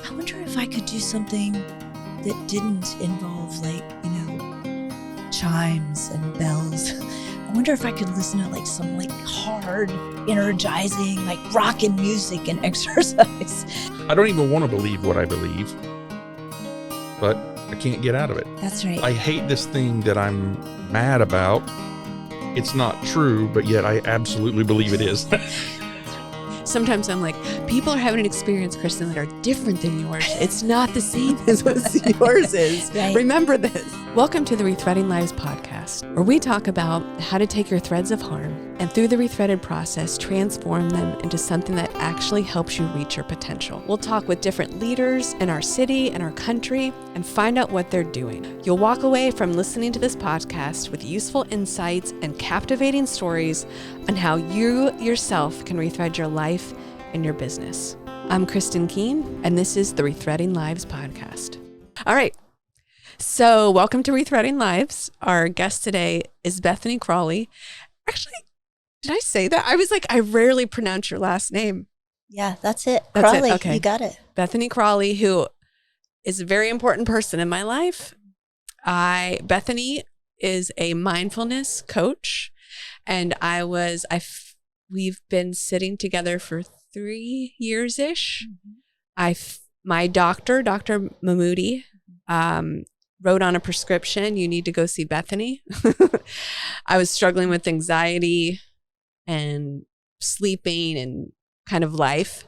I wonder if I could do something that didn't involve chimes and bells. I wonder if I could listen to some hard, energizing, rockin' music and exercise. I don't even want to believe what I believe, but I can't get out of it. That's right. I hate this thing that I'm mad about. It's not true, but yet I absolutely believe it is. Sometimes I'm like, people are having an experience, Kristin, that are different than yours. It's not the same as what yours is. Right. Remember this. Welcome to the Rethreading Lives Podcast, where we talk about how to take your threads of harm and through the rethreaded process, transform them into something that actually helps you reach your potential. We'll talk with different leaders in our city and our country and find out what they're doing. You'll walk away from listening to this podcast with useful insights and captivating stories on how you yourself can rethread your life and your business. I'm Kristin Keen, and this is the Rethreading Lives Podcast. All right. So welcome to Rethreading Lives. Our guest today is Bethany Crawley. Actually, did I say that? I was like, I rarely pronounce your last name. Yeah, that's it. That's Crawley, it. Okay. You got it. Bethany Crawley, who is a very important person in my life. Bethany is a mindfulness coach, and we've been sitting together for 3 years-ish. Mm-hmm. My doctor, Dr. Mahmoudi, wrote on a prescription, you need to go see Bethany. I was struggling with anxiety and sleeping and kind of life.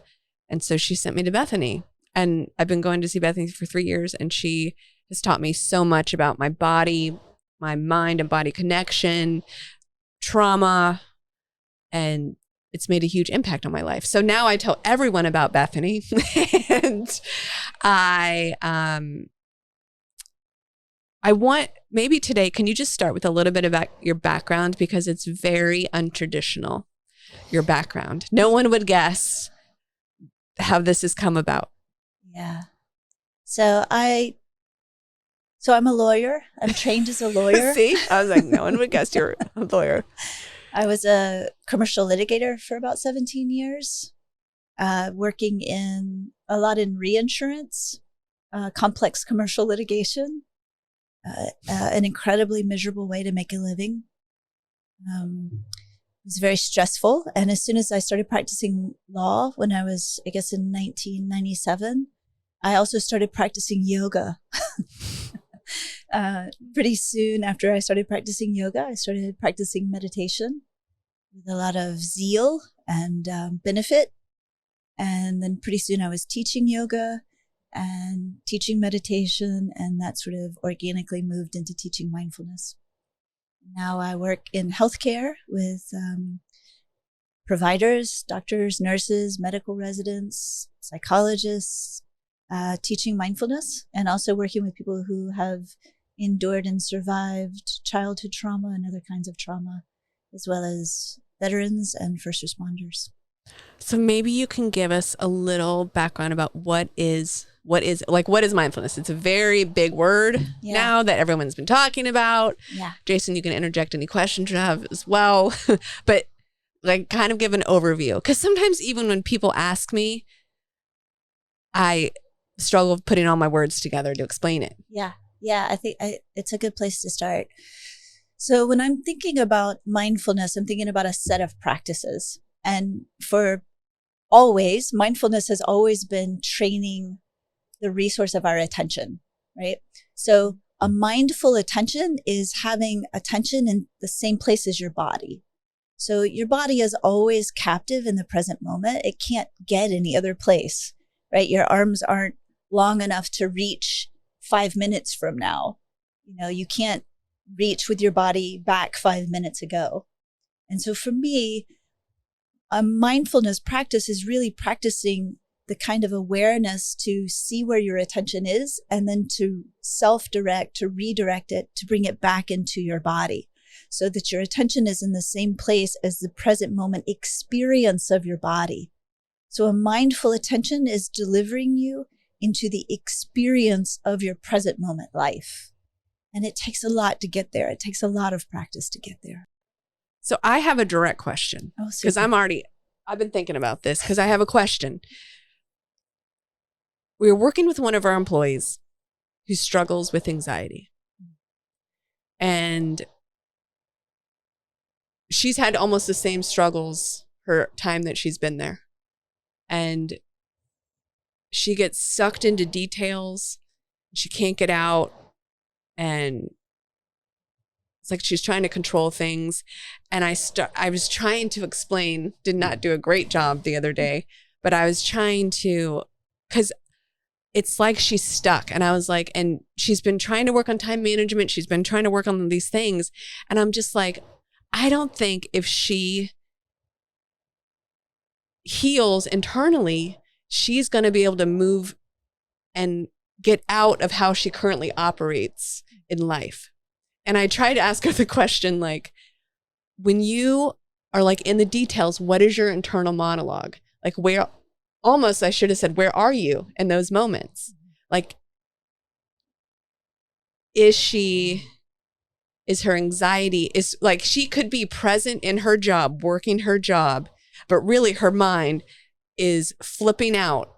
And so she sent me to Bethany. And I've been going to see Bethany for 3 years, and she has taught me so much about my body, my mind and body connection, trauma, and it's made a huge impact on my life. So now I tell everyone about Bethany. And I want, maybe today, can you just start with a little bit about your background, because it's very untraditional, your background. No one would guess how this has come about. Yeah. So I'm a lawyer. I'm trained as a lawyer. See, I was like, no one would guess you're a lawyer. I was a commercial litigator for about 17 years, working a lot in reinsurance, complex commercial litigation. An incredibly miserable way to make a living. It was very stressful. And as soon as I started practicing law, when I was, I guess, in 1997, I also started practicing yoga. Pretty soon after I started practicing yoga, I started practicing meditation with a lot of zeal and benefit. And then pretty soon I was teaching yoga and teaching meditation, and that sort of organically moved into teaching mindfulness. Now I work in healthcare with providers, doctors, nurses, medical residents, psychologists, teaching mindfulness, and also working with people who have endured and survived childhood trauma and other kinds of trauma, as well as veterans and first responders. So maybe you can give us a little background about what is mindfulness? It's a very big word now that everyone's been talking about. Yeah. Jason, you can interject any questions you have as well, but kind of give an overview. Because sometimes even when people ask me, I struggle with putting all my words together to explain it. Yeah. I think it's a good place to start. So when I'm thinking about mindfulness, I'm thinking about a set of practices. And mindfulness has always been training the resource of our attention, right? So a mindful attention is having attention in the same place as your body. So your body is always captive in the present moment. It can't get any other place, right? Your arms aren't long enough to reach 5 minutes from now. You can't reach with your body back 5 minutes ago. And so for me, a mindfulness practice is really practicing the kind of awareness to see where your attention is, and then to self-direct, to redirect it, to bring it back into your body so that your attention is in the same place as the present moment experience of your body. So a mindful attention is delivering you into the experience of your present moment life. And it takes a lot to get there. It takes a lot of practice to get there. So I have a direct question, because I've been thinking about this, because I have a question. we were working with one of our employees who struggles with anxiety. And she's had almost the same struggles her time that she's been there. And she gets sucked into details. She can't get out. And it's like she's trying to control things. And I was trying to explain, did not do a great job the other day, but I was trying to, because it's like she's stuck. And I was like, and she's been trying to work on time management. She's been trying to work on these things. And I'm just like, I don't think if she heals internally, she's going to be able to move and get out of how she currently operates in life. And I tried to ask her the question, like, when you are like in the details, what is your internal monologue? Like, where, almost I should have said, where are you in those moments? Like, is her anxiety, is like, she could be present in her job, working her job, but really her mind is flipping out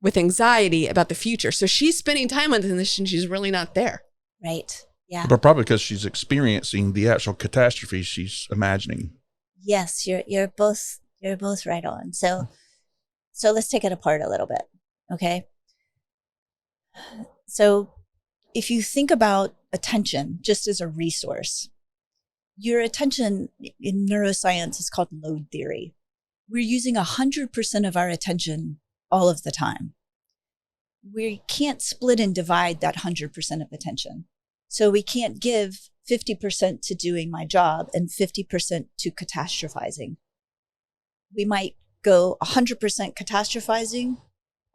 with anxiety about the future. So she's spending time on this and she's really not there. Right. Yeah. But probably because she's experiencing the actual catastrophe she's imagining. Yes, you're both right on. So let's take it apart a little bit. Okay. So if you think about attention just as a resource, your attention in neuroscience is called load theory. We're using 100% of our attention all of the time. We can't split and divide that 100% of attention. So we can't give 50% to doing my job and 50% to catastrophizing. We might go 100% catastrophizing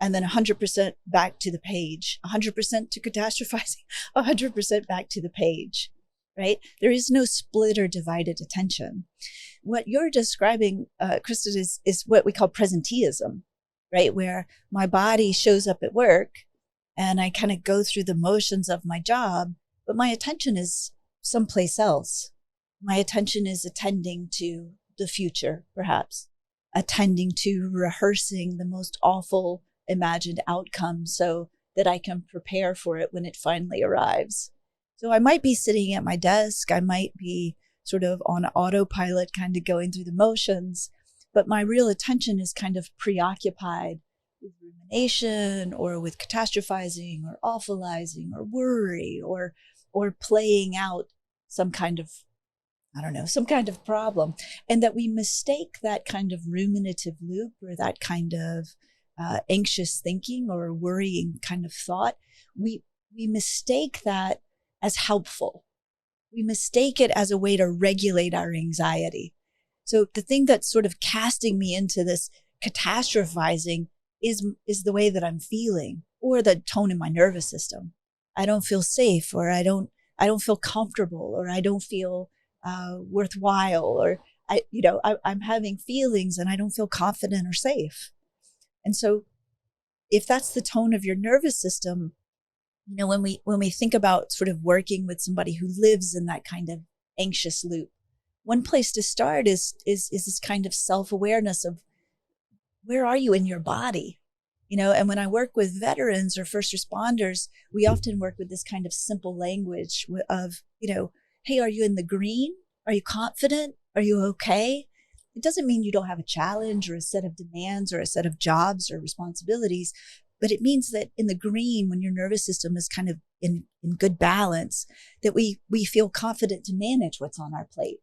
and then 100% back to the page, 100% to catastrophizing, 100% back to the page, right? There is no split or divided attention. What you're describing, Kristin, is what we call presenteeism, right? Where my body shows up at work and I kind of go through the motions of my job, but my attention is someplace else. My attention is attending to the future, perhaps, attending to rehearsing the most awful imagined outcome so that I can prepare for it when it finally arrives. So I might be sitting at my desk. I might be sort of on autopilot, kind of going through the motions, but my real attention is kind of preoccupied with rumination or with catastrophizing or awfulizing or worry or playing out some kind of, some kind of problem. And that we mistake that kind of ruminative loop or that kind of anxious thinking or worrying kind of thought. We mistake that as helpful. We mistake it as a way to regulate our anxiety. So the thing that's sort of casting me into this catastrophizing is the way that I'm feeling or the tone in my nervous system. I don't feel safe, or I don't feel comfortable, or I don't feel worthwhile, or I'm having feelings and I don't feel confident or safe. And so if that's the tone of your nervous system, when we think about sort of working with somebody who lives in that kind of anxious loop, one place to start is this kind of self-awareness of where are you in your body? And when I work with veterans or first responders, we often work with this kind of simple language of, hey, are you in the green? Are you confident? Are you okay? It doesn't mean you don't have a challenge or a set of demands or a set of jobs or responsibilities, but it means that in the green, when your nervous system is kind of in good balance, that we feel confident to manage what's on our plate,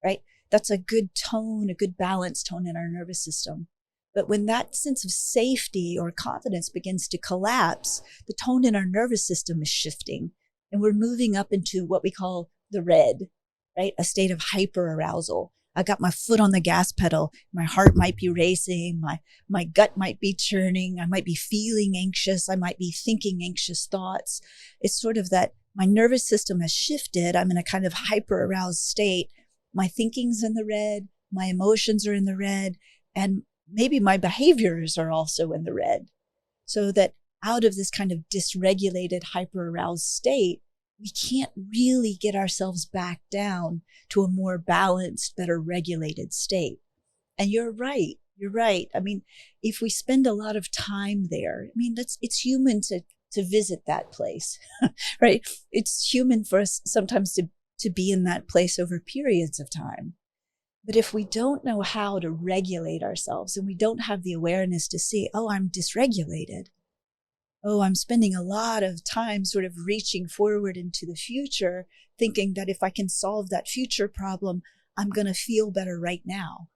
right? That's a good tone, a good balanced tone in our nervous system. But when that sense of safety or confidence begins to collapse, the tone in our nervous system is shifting and we're moving up into what we call the red, right? A state of hyperarousal. I got my foot on the gas pedal. My heart might be racing. My gut might be churning. I might be feeling anxious. I might be thinking anxious thoughts. It's sort of that my nervous system has shifted. I'm in a kind of hyper-aroused state. My thinking's in the red. My emotions are in the red. And maybe my behaviors are also in the red. So that out of this kind of dysregulated, hyper-aroused state, we can't really get ourselves back down to a more balanced, better regulated state. And you're right. You're right. I mean, if we spend a lot of time there, I mean, it's human to visit that place, right? It's human for us sometimes to be in that place over periods of time. But if we don't know how to regulate ourselves and we don't have the awareness to see, oh, I'm dysregulated. Oh, I'm spending a lot of time sort of reaching forward into the future, thinking that if I can solve that future problem, I'm going to feel better right now.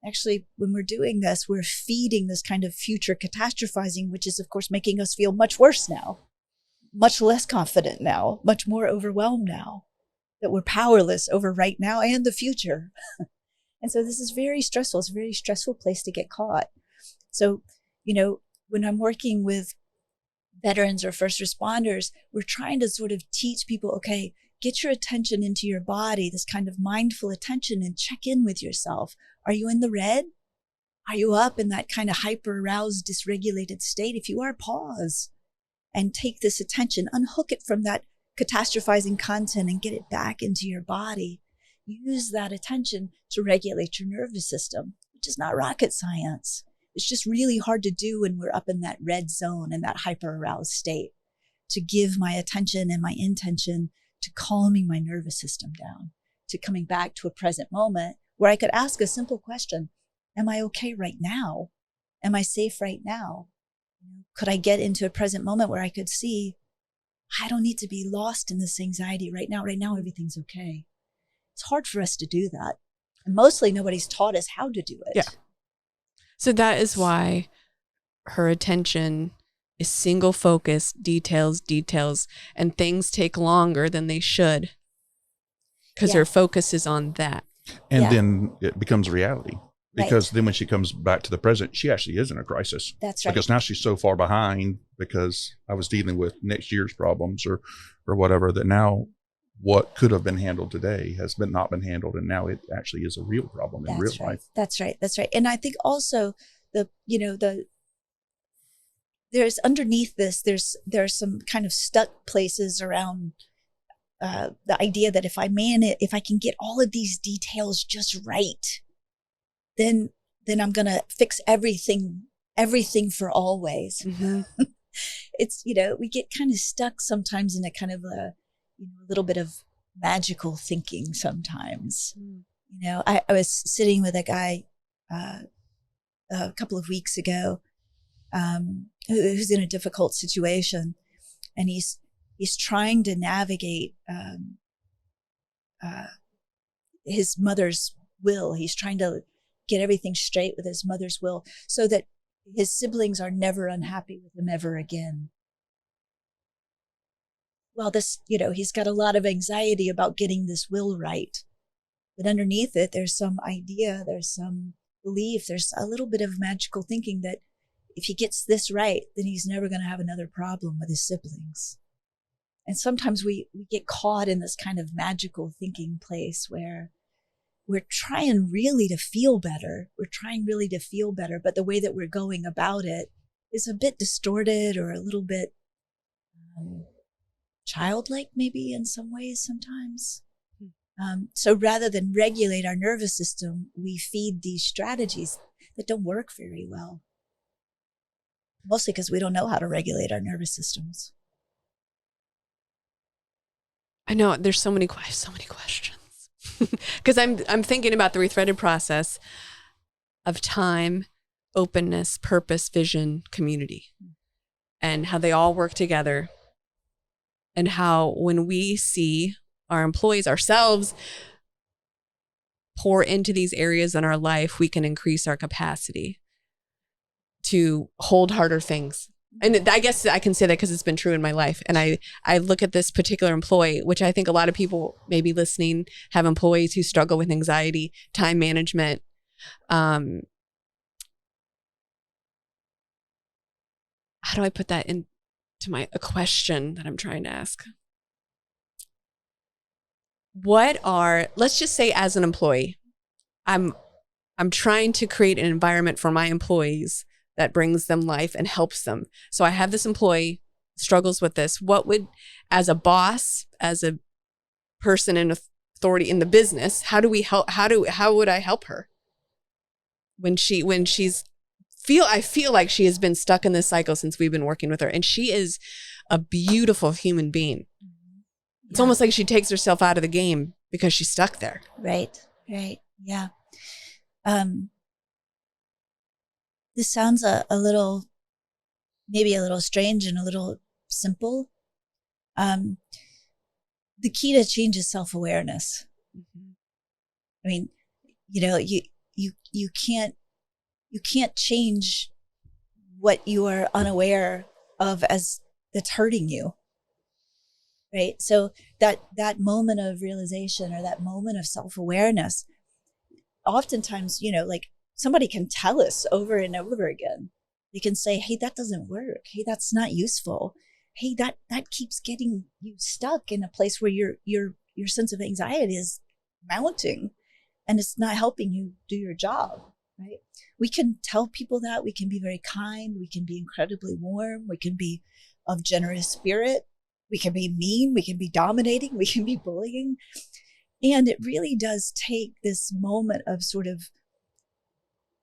Actually, when we're doing this, we're feeding this kind of future catastrophizing, which is, of course, making us feel much worse now, much less confident now, much more overwhelmed now, that we're powerless over right now and the future. And so this is very stressful. It's a very stressful place to get caught. So, when I'm working with veterans or first responders, we're trying to sort of teach people, okay, get your attention into your body, this kind of mindful attention, and check in with yourself. Are you in the red? Are you up in that kind of hyper-aroused, dysregulated state? If you are, pause and take this attention, unhook it from that catastrophizing content and get it back into your body. Use that attention to regulate your nervous system, which is not rocket science. It's just really hard to do when we're up in that red zone and that hyper-aroused state, to give my attention and my intention to calming my nervous system down, to coming back to a present moment where I could ask a simple question. Am I okay right now? Am I safe right now? Could I get into a present moment where I could see, I don't need to be lost in this anxiety right now. Right now, everything's okay. It's hard for us to do that. And mostly nobody's taught us how to do it. Yeah. So that is why her attention is single focus, details, and things take longer than they should because her focus is on that. And then it becomes reality, because then when she comes back to the present, she actually is in a crisis. That's right. Because now she's so far behind because I was dealing with next year's problems or whatever, that now what could have been handled today has not been handled, and now it actually is a real problem in real life. That's right. And I think also there's underneath this, there's some kind of stuck places around the idea that if I can get all of these details just right, then I'm gonna fix everything for always. Mm-hmm. It's we get kind of stuck sometimes in a kind of a little bit of magical thinking sometimes. I was sitting with a guy a couple of weeks ago who's in a difficult situation, and he's trying to navigate his mother's will. He's trying to get everything straight with his mother's will so that his siblings are never unhappy with him ever again. Well, he's got a lot of anxiety about getting this will right. But underneath it, there's some idea, there's some belief, there's a little bit of magical thinking that if he gets this right, then he's never going to have another problem with his siblings. And sometimes we get caught in this kind of magical thinking place where we're trying really to feel better. But the way that we're going about it is a bit distorted or a little bit childlike, maybe in some ways sometimes. So rather than regulate our nervous system, we feed these strategies that don't work very well. Mostly because we don't know how to regulate our nervous systems. I know there's so many questions because I'm thinking about the rethreaded process of time, openness, purpose, vision, community, and how they all work together, and how when we see our employees, ourselves, pour into these areas in our life, we can increase our capacity to hold harder things. And I guess I can say that because it's been true in my life. And I look at this particular employee, which I think a lot of people maybe listening have employees who struggle with anxiety, time management. How do I put that into a question that I'm trying to ask? Let's just say as an employee, I'm trying to create an environment for my employees that brings them life and helps them. So I have this employee struggles with this. What would, as a boss, as a person in authority in the business, how would I help her? when she's I feel like she has been stuck in this cycle since we've been working with her, and she is a beautiful human being. It's almost like she takes herself out of the game because she's stuck there. Right. Yeah. This sounds maybe a little strange and a little simple. The key to change is self-awareness. Mm-hmm. I mean, you can't change what you are unaware of as that's hurting you. Right. So that moment of realization or that moment of self-awareness, oftentimes, like somebody can tell us over and over again. They can say, hey, that doesn't work. Hey, that's not useful. Hey, that keeps getting you stuck in a place where your sense of anxiety is mounting and it's not helping you do your job. Right. We can tell people that. We can be very kind. We can be incredibly warm. We can be of generous spirit. We can be mean. We can be dominating. We can be bullying. And it really does take this moment of sort of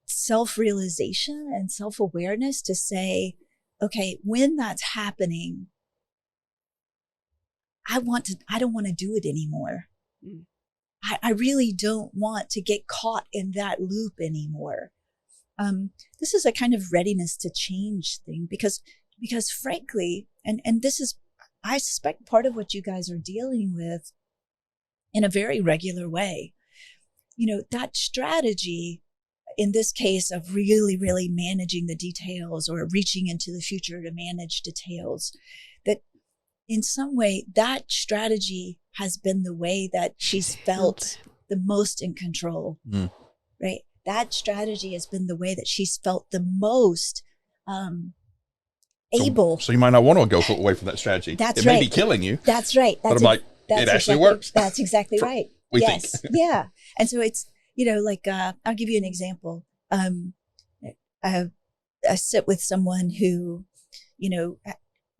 self-realization and self-awareness to say, okay, when that's happening, I don't want to do it anymore. Mm. I really don't want to get caught in that loop anymore. This is a kind of readiness to change thing because frankly, and this is, I suspect, part of what you guys are dealing with in a very regular way. That strategy, in this case of really, really managing the details or reaching into the future to manage details, that in some way, that strategy has been the way that she's felt the most in control, right? That strategy has been the way that she's felt the most able. So you might not want to go away from that strategy. That's it right. may be killing you. That's right. But I'm like, it actually works. That's exactly right. We yes. think. Yeah. And so it's, I'll give you an example. I sit with someone who,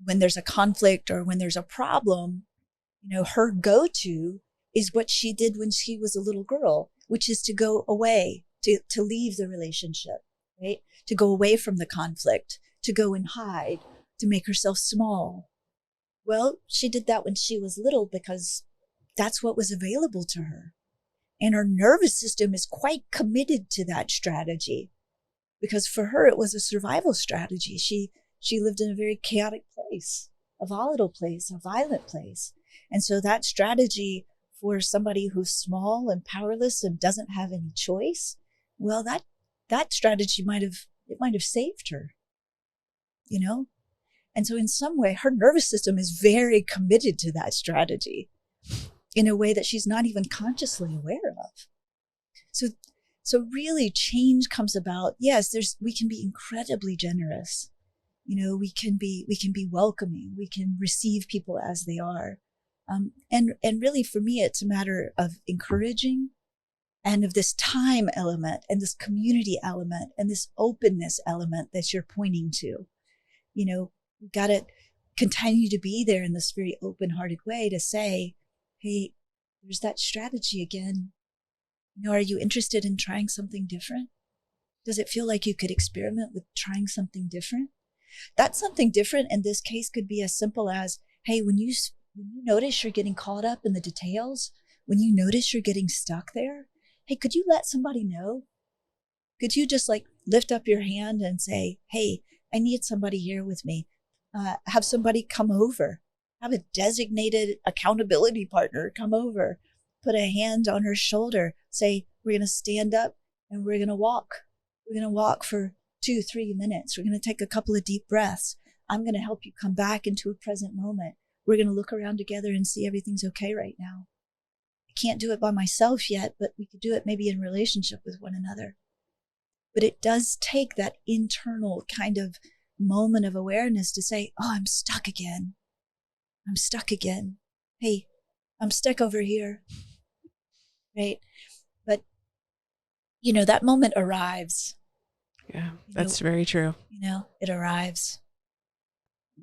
when there's a conflict or when there's a problem, her go-to is what she did when she was a little girl, which is to go away, to leave the relationship, right? To go away from the conflict, to go and hide, to make herself small. Well, she did that when she was little because that's what was available to her. And her nervous system is quite committed to that strategy because for her, it was a survival strategy. She lived in a very chaotic place, a volatile place, a violent place. And so that strategy for somebody who's small and powerless and doesn't have any choice, well, that strategy might have saved her, And so in some way, her nervous system is very committed to that strategy in a way that she's not even consciously aware of. So really change comes about. Yes, we can be incredibly generous. We can be welcoming. We can receive people as they are. And really for me, it's a matter of encouraging and of this time element and this community element and this openness element that you're pointing to. We've got to continue to be there in this very open-hearted way to say, hey, there's that strategy again. Are you interested in trying something different? Does it feel like you could experiment with trying something different? That something different in this case could be as simple as, hey, when you notice you're getting caught up in the details, when you notice you're getting stuck there, hey, could you let somebody know? Could you just lift up your hand and say, hey, I need somebody here with me. Have somebody come over. Have a designated accountability partner come over. Put a hand on her shoulder. Say, we're going to stand up and we're going to walk. We're going to walk for 2-3 minutes. We're going to take a couple of deep breaths. I'm going to help you come back into a present moment. We're going to look around together and see everything's okay right now. I can't do it by myself yet, but we could do it maybe in relationship with one another. But it does take that internal kind of moment of awareness to say, oh, I'm stuck again. I'm stuck again. Hey, I'm stuck over here. Right? But, that moment arrives. Yeah, that's very true. It arrives.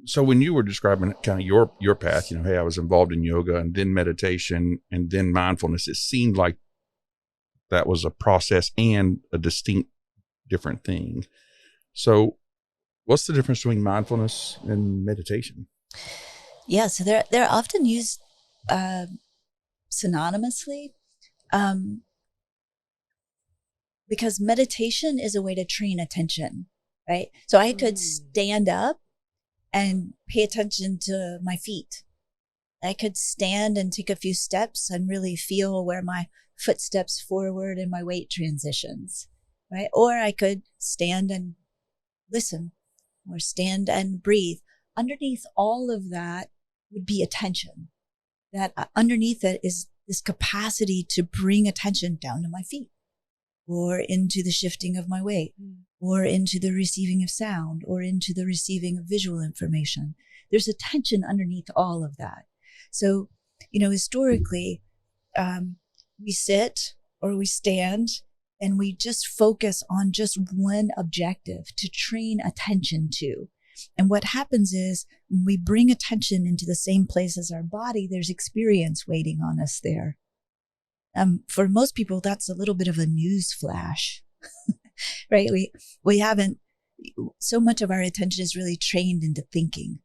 So when you were describing kind of your path, hey, I was involved in yoga and then meditation and then mindfulness, it seemed like that was a process and a distinct different thing. So what's the difference between mindfulness and meditation? Yeah, so they're often used synonymously, because meditation is a way to train attention, right? So I could stand up and pay attention to my feet. I could stand and take a few steps and really feel where my footsteps forward and my weight transitions, right? Or I could stand and listen, or stand and breathe. Underneath all of that would be attention. That underneath it is this capacity to bring attention down to my feet, or into the shifting of my weight, or into the receiving of sound, or into the receiving of visual information. There's attention underneath all of that. So, historically, we sit or we stand and we just focus on just one objective to train attention to. And what happens is when we bring attention into the same place as our body, there's experience waiting on us there. For most people, that's a little bit of a news flash, right? We haven't, so much of our attention is really trained into thinking.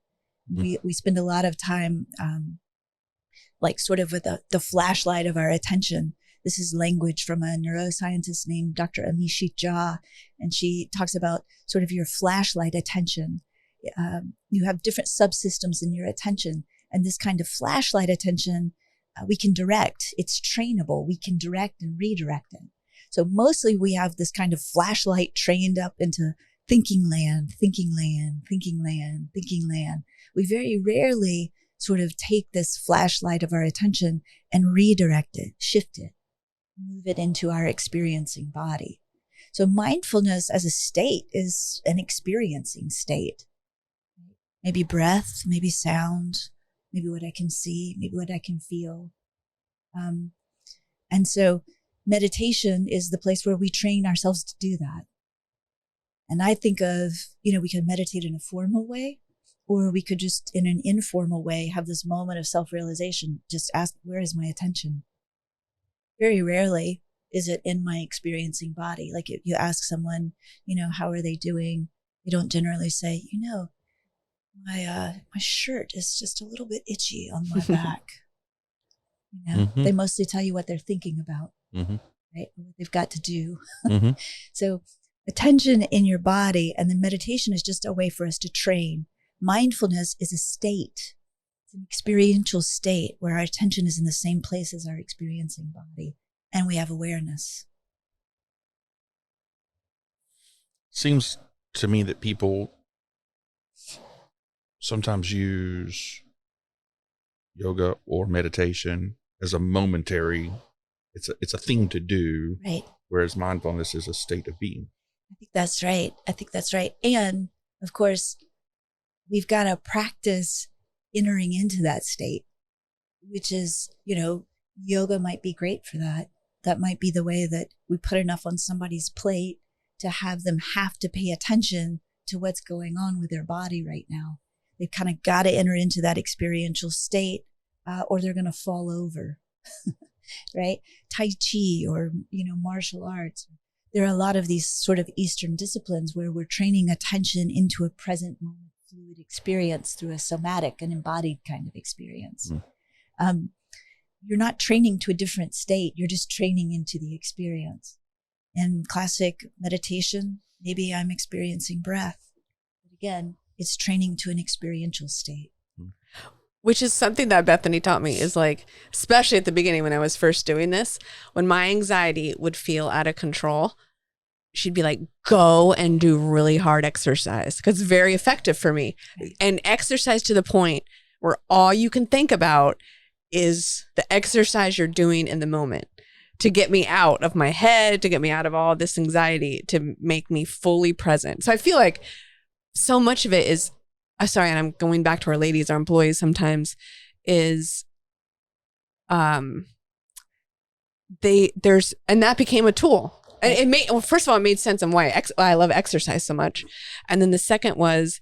We spend a lot of time, like sort of with the flashlight of our attention. This is language from a neuroscientist named Dr. Amishi Jha, and she talks about sort of your flashlight attention. You have different subsystems in your attention, and this kind of flashlight attention, we can direct. It's trainable. We can direct and redirect it. So mostly we have this kind of flashlight trained up into thinking land, thinking land, thinking land, thinking land. We very rarely sort of take this flashlight of our attention and redirect it, shift it, move it into our experiencing body. So mindfulness as a state is an experiencing state. Maybe breath, maybe sound, maybe what I can see, maybe what I can feel. And so meditation is the place where we train ourselves to do that. And I think of, we can meditate in a formal way, or we could just in an informal way have this moment of self-realization, just ask, where is my attention? Very rarely is it in my experiencing body. Like if you ask someone, how are they doing? They don't generally say, my shirt is just a little bit itchy on my back. They mostly tell you what they're thinking about, right? What they've got to do. So attention in your body, and then meditation is just a way for us to train. Mindfulness is a state. It's an experiential state where our attention is in the same place as our experiencing body, and we have awareness. Seems to me that people sometimes use yoga or meditation as a momentary, it's a thing to do, right? Whereas mindfulness is a state of being. I think that's right. And of course, we've got to practice entering into that state, which is, yoga might be great for that. That might be the way that we put enough on somebody's plate to have them have to pay attention to what's going on with their body right now. They've kind of got to enter into that experiential state, or they're going to fall over, right? Tai Chi or, martial arts. There are a lot of these sort of Eastern disciplines where we're training attention into a present moment fluid experience through a somatic and embodied kind of experience. You're not training to a different state. You're just training into the experience. In classic meditation, maybe I'm experiencing breath. But again, it's training to an experiential state. Which is something that Bethany taught me, is like, especially at the beginning when I was first doing this, when my anxiety would feel out of control, she'd be like, go and do really hard exercise, because it's very effective for me. And exercise to the point where all you can think about is the exercise you're doing in the moment, to get me out of my head, to get me out of all this anxiety, to make me fully present. So I feel like so much of it is, and I'm going back to our ladies, our employees sometimes, is and that became a tool. And first of all, it made sense on why I love exercise so much. And then the second was,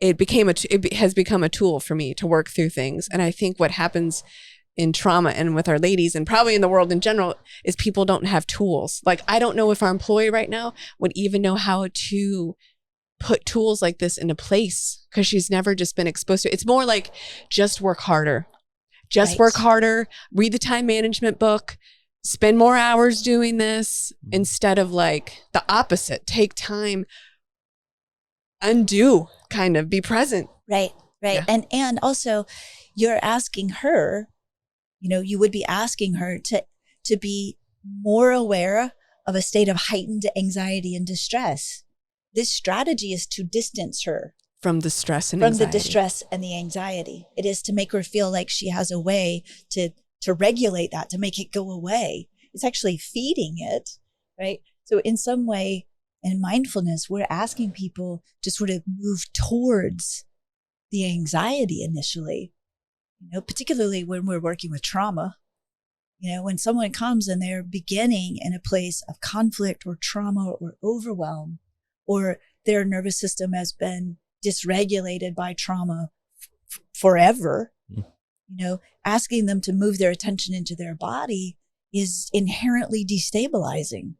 it has become a tool for me to work through things. And I think what happens in trauma and with our ladies and probably in the world in general is people don't have tools. Like, I don't know if our employee right now would even know how to put tools like this into place because she's never just been exposed to it. It's more like just work harder. Just work harder, read the time management book, spend more hours doing this instead of like the opposite. Take time, undo, kind of be present. Right. Yeah. And also you're asking her, you would be asking her to be more aware of a state of heightened anxiety and distress. This strategy is to distance her from the stress and anxiety. From the distress and the anxiety. It is to make her feel like she has a way to regulate that, to make it go away. It's actually feeding it, right? So in some way, in mindfulness, we're asking people to sort of move towards the anxiety initially, particularly when we're working with trauma. When someone comes and they're beginning in a place of conflict or trauma or overwhelm, or their nervous system has been dysregulated by trauma forever, asking them to move their attention into their body is inherently destabilizing.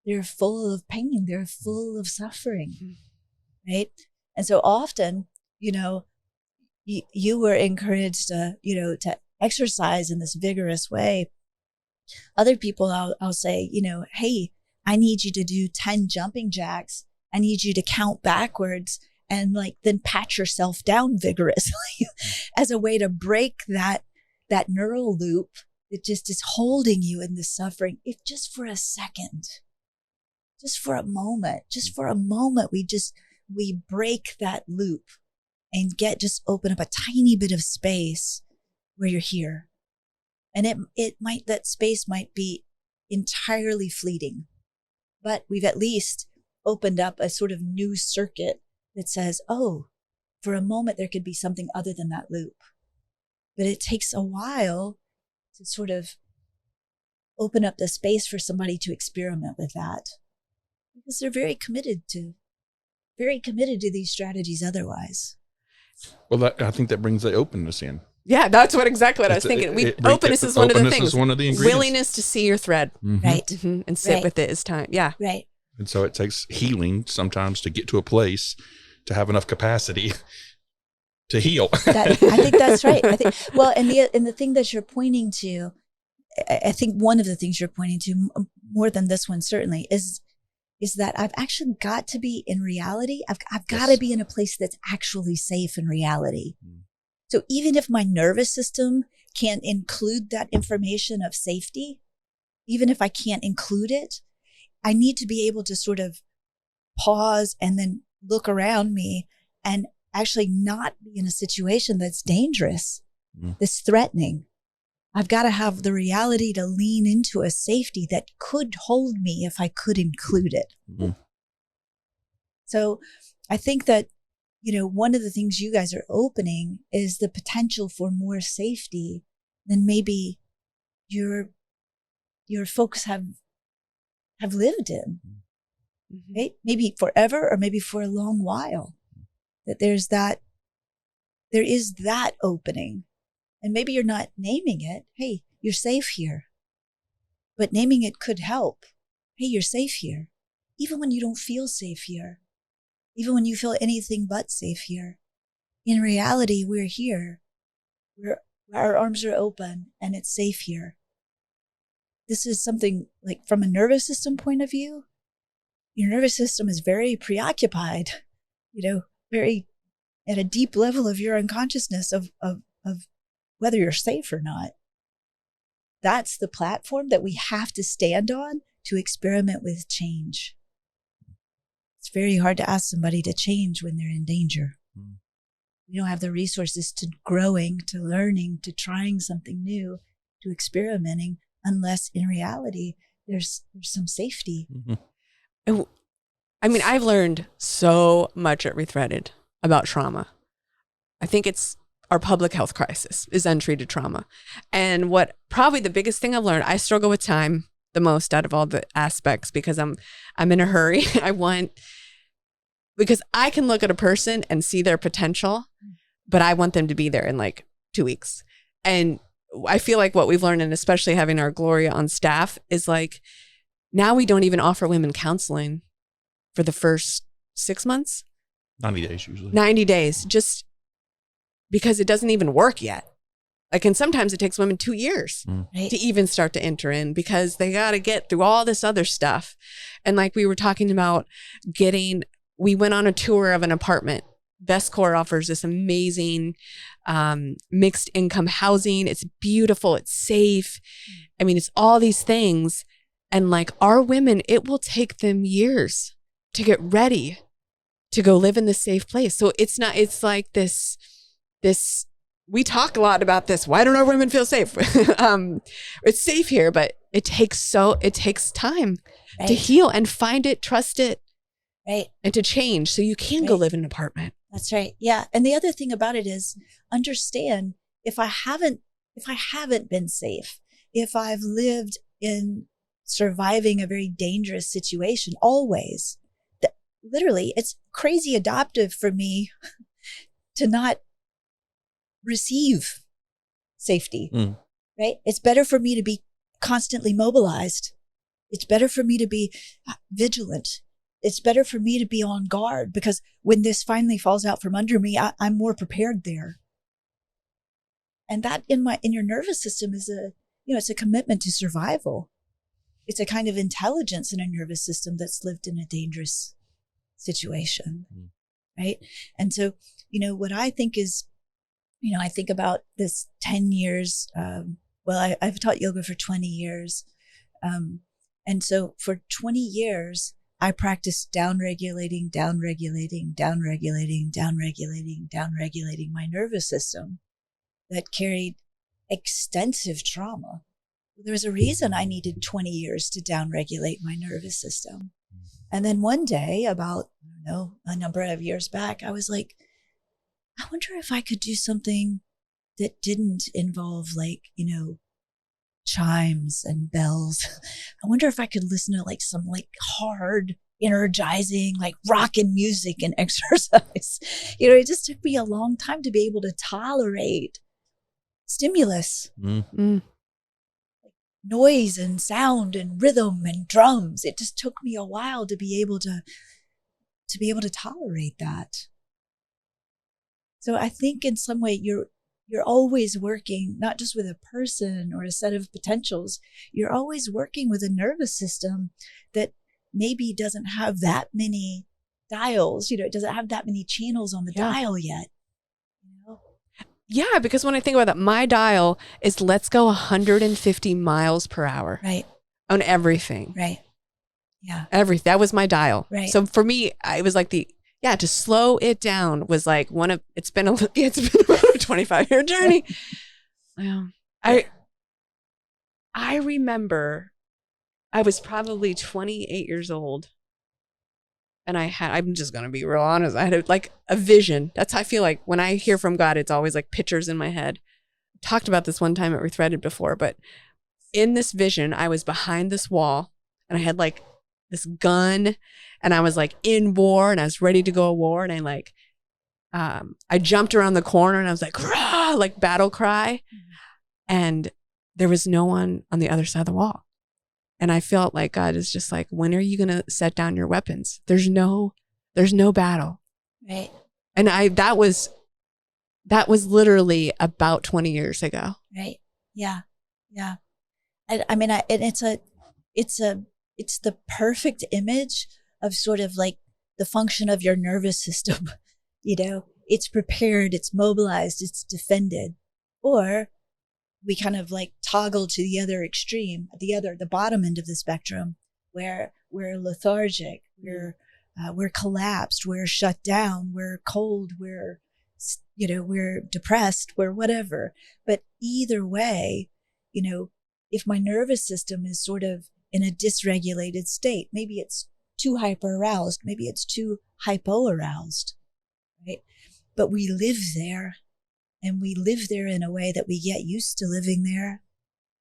They're full of pain. They're full of suffering, right? And so often, you were encouraged to exercise in this vigorous way. Other people, I'll say, hey, I need you to do 10 jumping jacks. I need you to count backwards and then pat yourself down vigorously as a way to break that neural loop that just is holding you in this suffering. If just for a second, just for a moment, we break that loop and open up a tiny bit of space where you're here. And that space might be entirely fleeting, but we've at least opened up a sort of new circuit that says, oh, for a moment, there could be something other than that loop. But it takes a while to sort of open up the space for somebody to experiment with that, because they're very committed to these strategies otherwise. Well, I think that brings the openness in. Yeah, that's exactly what I was thinking. Openness is one of the things. Is one of the ingredients. Willingness to see your thread. Mm-hmm. Right. Mm-hmm. And sit with it is time. Yeah. Right. And so it takes healing sometimes to get to a place to have enough capacity to heal. I think that's right. And the thing that you're pointing to, I think one of the things you're pointing to more than this one certainly is that I've actually got to be in reality. I've got to be in a place that's actually safe in reality. So even if my nervous system can't include that information of safety, even if I can't include it, I need to be able to sort of pause and then look around me and actually not be in a situation that's dangerous, that's threatening. I've got to have the reality to lean into a safety that could hold me if I could include it. Mm-hmm. So I think that, one of the things you guys are opening is the potential for more safety than maybe your folks have lived in, right? Maybe forever or maybe for a long while. That there is that opening. And maybe you're not naming it. Hey, you're safe here. But naming it could help. Hey, you're safe here. Even when you don't feel safe here. Even when you feel anything but safe here. In reality, we're here. Our arms are open and it's safe here. This is something like from a nervous system point of view, your nervous system is very preoccupied, very at a deep level of your unconsciousness of whether you're safe or not. That's the platform that we have to stand on to experiment with change. It's very hard to ask somebody to change when they're in danger. We don't have the resources to growing, to learning, to trying something new, to experimenting, unless in reality there's some safety. Mm-hmm. I mean, I've learned so much at Rethreaded about trauma. I think it's our public health crisis is untreated trauma. And what probably the biggest thing I've learned, I struggle with time the most out of all the aspects because I'm in a hurry. Because I can look at a person and see their potential, but I want them to be there in like 2 weeks. And I feel like what we've learned, and especially having our Gloria on staff, is like now we don't even offer women counseling for the first 6 months. 90 days usually. 90 days, just because it doesn't even work yet. Like, and sometimes it takes women 2 years to even start to enter in, because they got to get through all this other stuff. And like we were talking about we went on a tour of an apartment. Bestcore offers this amazing mixed income housing. It's beautiful. It's safe. I mean, it's all these things. And like our women, it will take them years to get ready to go live in this safe place. So it's like this, we talk a lot about this. Why don't our women feel safe? It's safe here, but it takes time to heal and find it, trust it, and to change. So you can go live in an apartment. That's right. Yeah. And the other thing about it is understand if I haven't been safe, if I've lived in surviving a very dangerous situation always, literally it's crazy adaptive for me to not receive safety, right? It's better for me to be constantly mobilized. It's better for me to be vigilant. It's better for me to be on guard, because when this finally falls out from under me, I'm more prepared there. And that in your nervous system is it's a commitment to survival. It's a kind of intelligence in a nervous system that's lived in a dangerous situation, right? And so, what I think is, I think about this 10 years. I've taught yoga for 20 years. And so for 20 years, I practiced down-regulating my nervous system that carried extensive trauma. There was a reason I needed 20 years to down-regulate my nervous system. And then one day, about, a number of years back, I was like, I wonder if I could do something that didn't involve chimes and bells. I wonder if I could listen to some hard, energizing, rockin' music and exercise. It just took me a long time to be able to tolerate stimulus, noise and sound and rhythm and drums. It just took me a while to be able to tolerate that. So I think in some way you're always working, not just with a person or a set of potentials, you're always working with a nervous system that maybe doesn't have that many dials, it doesn't have that many channels on the dial yet. Yeah, because when I think about that, my dial is let's go 150 miles per hour. Right. On everything. Right. Yeah. That was my dial. Right. So for me, it was like to slow it down was like it's been about a 25-year journey. I remember I was probably 28 years old, and I'm just going to be real honest. I had a vision. That's how I feel like when I hear from God, it's always like pictures in my head. I talked about this one time at Rethreaded before, but in this vision, I was behind this wall and I had this gun, and I was in war, and I was ready to go to war. And I jumped around the corner, and I was rah, battle cry. And there was no one on the other side of the wall. And I felt like God is just when are you going to set down your weapons? There's no battle. Right. And that was literally about 20 years ago. Right. Yeah. Yeah. I mean, it's the perfect image of sort of the function of your nervous system. It's prepared, it's mobilized, it's defended. Or we kind of toggle to the other extreme, the bottom end of the spectrum, where we're lethargic, we're collapsed, we're shut down, we're cold, we're depressed, we're whatever. But either way, if my nervous system is sort of in a dysregulated state, maybe it's too hyper-aroused, maybe it's too hypo-aroused, right? But we live there, and we live there in a way that we get used to living there.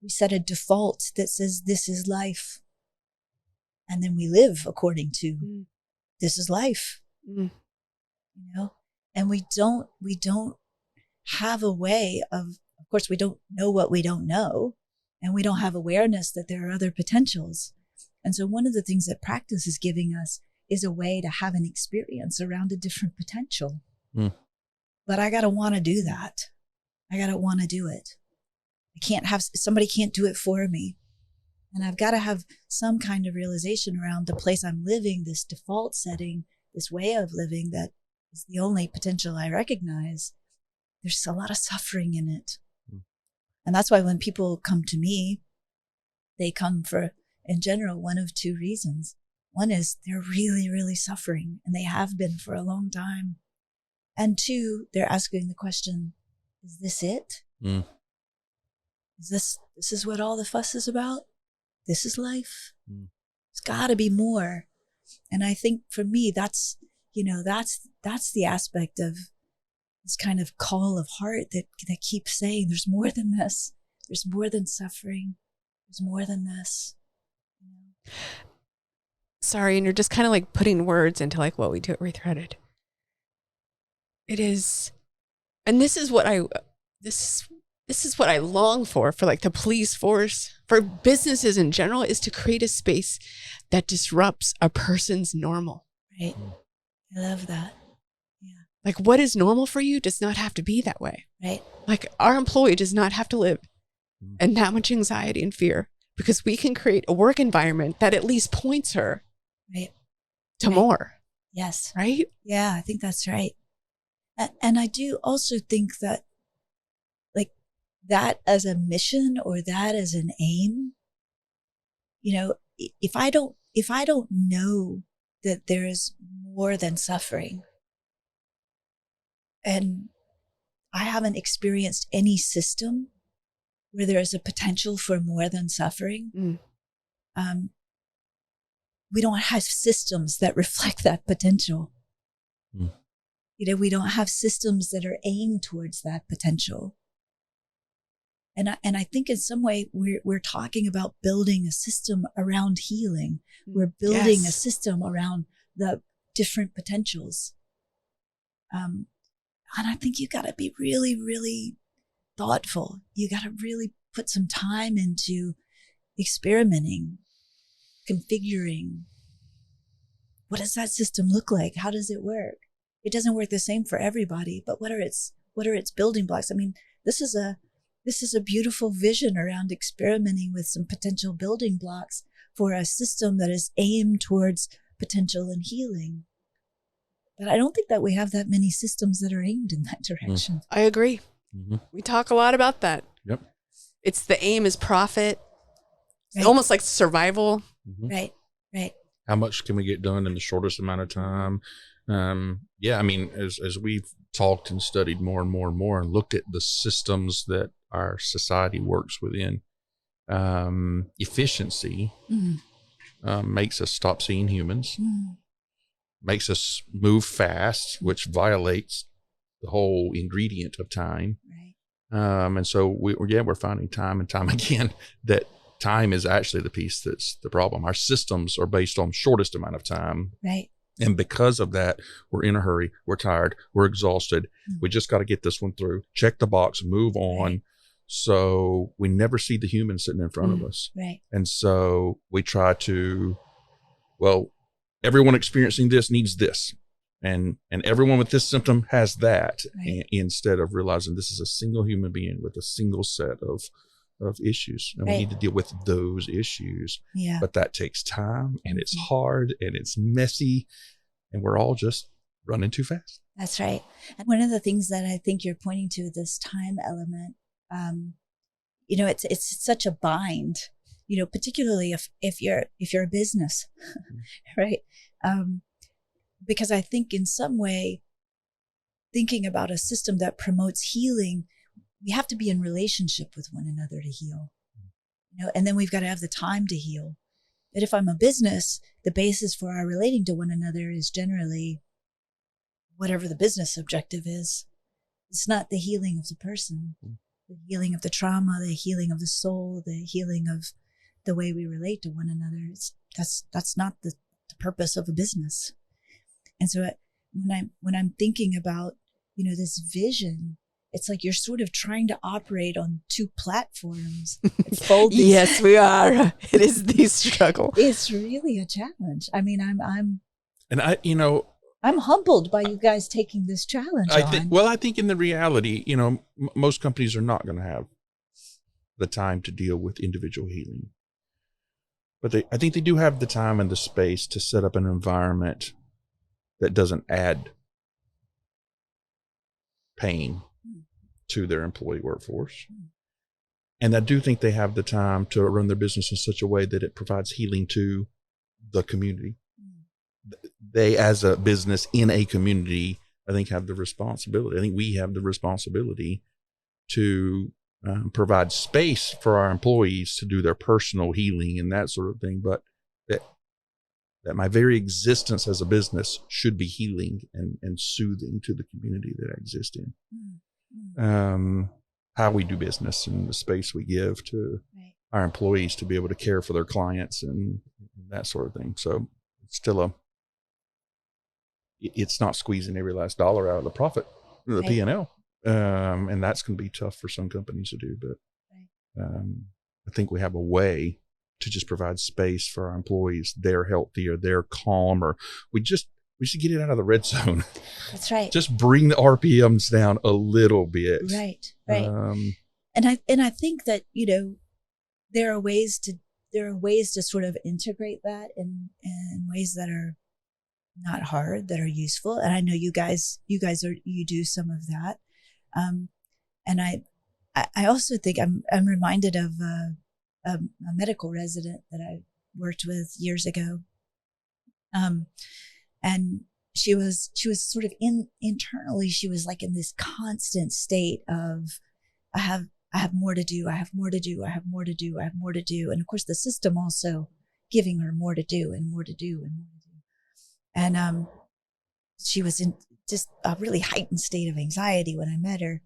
We set a default that says this is life, and then we live according to this is life, and we don't have a way of course, we don't know what we don't know, and we don't have awareness that there are other potentials. And so one of the things that practice is giving us is a way to have an experience around a different potential. But I got to want to do that. I got to want to do it. Somebody can't do it for me. And I've got to have some kind of realization around the place I'm living, this default setting, this way of living that is the only potential I recognize. There's a lot of suffering in it. And that's why when people come to me, they come for, in general, one of two reasons. One is they're really, really suffering, and they have been for a long time. And two, they're asking the question, is this it? Is this is what all the fuss is about? This is life? It's got to be more. And I think for me, that's the aspect of this kind of call of heart that keeps saying, there's more than this. There's more than suffering. There's more than this. Sorry, and you're just kind of like putting words into like what we do at Rethreaded. It is, and this is what I long for like the police force, for businesses in general, is to create a space that disrupts a person's normal. Right. I love that. Like what is normal for you does not have to be that way. Right. Like our employee does not have to live in that much anxiety and fear, because we can create a work environment that at least points her to more. Yes. Right? Yeah, I think that's right. And I do also think that like that as a mission or that as an aim, if I don't know that there is more than suffering, and I haven't experienced any system where there is a potential for more than suffering. We don't have systems that reflect that potential. We don't have systems that are aimed towards that potential. And I think in some way we're talking about building a system around healing. We're building a system around the different potentials. And I think you got to be really, really thoughtful. You got to really put some time into experimenting, configuring. What does that system look like? How does it work? It doesn't work the same for everybody, but what are its building blocks? I mean, this is a beautiful vision around experimenting with some potential building blocks for a system that is aimed towards potential and healing. But I don't think that we have that many systems that are aimed in that direction. I agree. We talk a lot about that. Yep. It's the aim is profit. Right. Almost like survival. Right. How much can we get done in the shortest amount of time? I mean, as we've talked and studied more and more and more and looked at the systems that our society works within, efficiency makes us stop seeing humans, makes us move fast, which violates the whole ingredient of time. Right. And so we're finding time and time again that time is actually the piece that's the problem. Our systems are based on shortest amount of time. Right. And because of that, we're in a hurry, we're tired, we're exhausted. We just got to get this one through, check the box, move on. Right. So we never see the human sitting in front of us. Right. And so we try to, everyone experiencing this needs this. And everyone with this symptom has that, right. Instead of realizing this is a single human being with a single set of issues. And right. we need to deal with those issues. Yeah. But that takes time, and it's hard, and it's messy, and we're all just running too fast. That's right. And one of the things that I think you're pointing to, this time element, it's such a bind, particularly if you're a business, right? Because I think in some way, thinking about a system that promotes healing, we have to be in relationship with one another to heal, and then we've got to have the time to heal. But if I'm a business, the basis for our relating to one another is generally whatever the business objective is. It's not the healing of the person, the healing of the trauma, the healing of the soul, the healing of the way we relate to one another. That's not the purpose of a business. And so when I'm thinking about, this vision, it's like you're sort of trying to operate on two platforms. Fold these. Yes, we are. It is the struggle. It's really a challenge. I mean, I'm humbled by you guys taking this challenge on. I think in the reality, most companies are not going to have the time to deal with individual healing. But I think they do have the time and the space to set up an environment that doesn't add pain to their employee workforce. And I do think they have the time to run their business in such a way that it provides healing to the community. They, as a business in a community, I think have the responsibility. I think we have the responsibility to provide space for our employees to do their personal healing and that sort of thing. But that my very existence as a business should be healing and soothing to the community that I exist in. How we do business and the space we give to our employees to be able to care for their clients and that sort of thing. So it's still it's not squeezing every last dollar out of the profit, the P&L. And that's going to be tough for some companies to do. But I think we have a way to just provide space for our employees. They're healthier, they're calmer. We should get it out of the red zone. That's right. Just bring the RPMs down a little bit. Right. And I think that, there are ways to sort of integrate that in ways that are not hard, that are useful. And I know you guys do some of that. And I also think I'm reminded of a medical resident that I worked with years ago. And she was sort of internally, she was like in this constant state of, I have more to do. I have more to do. I have more to do. I have more to do. And of course the system also giving her more to do and more to do and more to do. And, she was in just a really heightened state of anxiety when I met her.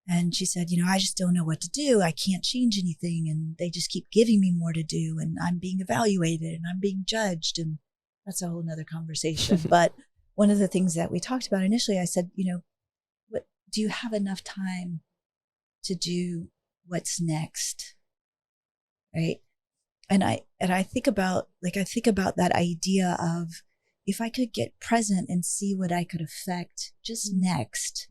And she said, I just don't know what to do. I can't change anything. And they just keep giving me more to do. And I'm being evaluated and I'm being judged. And that's a whole nother conversation. But one of the things that we talked about initially, I said, what do you have enough time to do what's next? Right. And I think about that idea of, if I could get present and see what I could affect just next,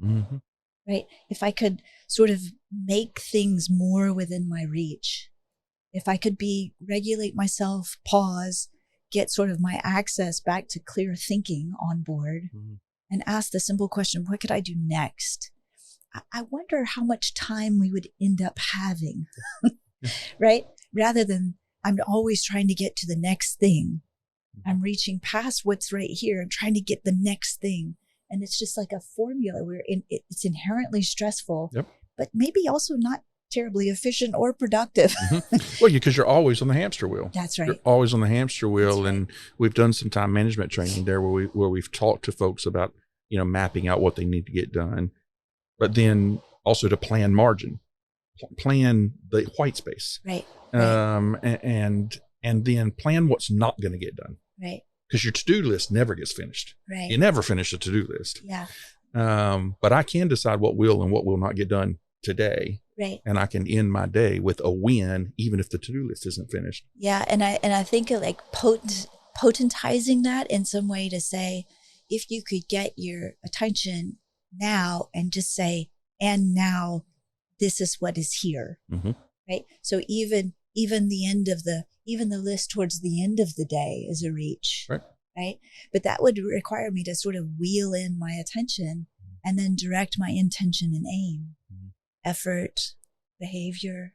right? If I could sort of make things more within my reach, if I could regulate myself, pause, get sort of my access back to clear thinking on board and ask the simple question, what could I do next? I wonder how much time we would end up having, right? Rather than I'm always trying to get to the next thing. I'm reaching past what's right here and trying to get the next thing. And it's just like a formula where it's inherently stressful, but maybe also not terribly efficient or productive. Well, because you're always on the hamster wheel. That's right. You're always on the hamster wheel. And we've done some time management training there where we've talked to folks about, mapping out what they need to get done, but then also to plan margin, plan the white space. Right. And then plan what's not going to get done. Right. Because your to-do list never gets finished. Right. You never finish a to-do list. Yeah. But I can decide what will and what will not get done today. Right. And I can end my day with a win, even if the to-do list isn't finished. Yeah. And I think of like potentizing that in some way to say, if you could get your attention now and just say, and now this is what is here. Right. So even the list towards the end of the day is a reach, right? But that would require me to sort of wheel in my attention and then direct my intention and aim, effort, behavior,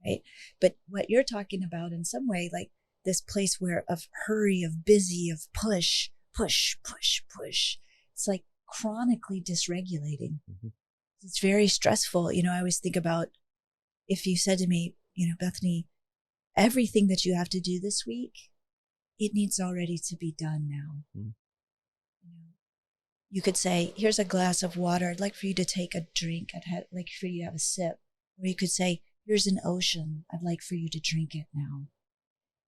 right? But what you're talking about in some way, like this place of hurry, of busy, of push, it's like chronically dysregulating. It's very stressful. I always think about if you said to me, Bethany, everything that you have to do this week, it needs already to be done now. You could say, here's a glass of water. I'd like for you to take a drink. I'd like for you to have a sip. Or you could say, here's an ocean. I'd like for you to drink it now.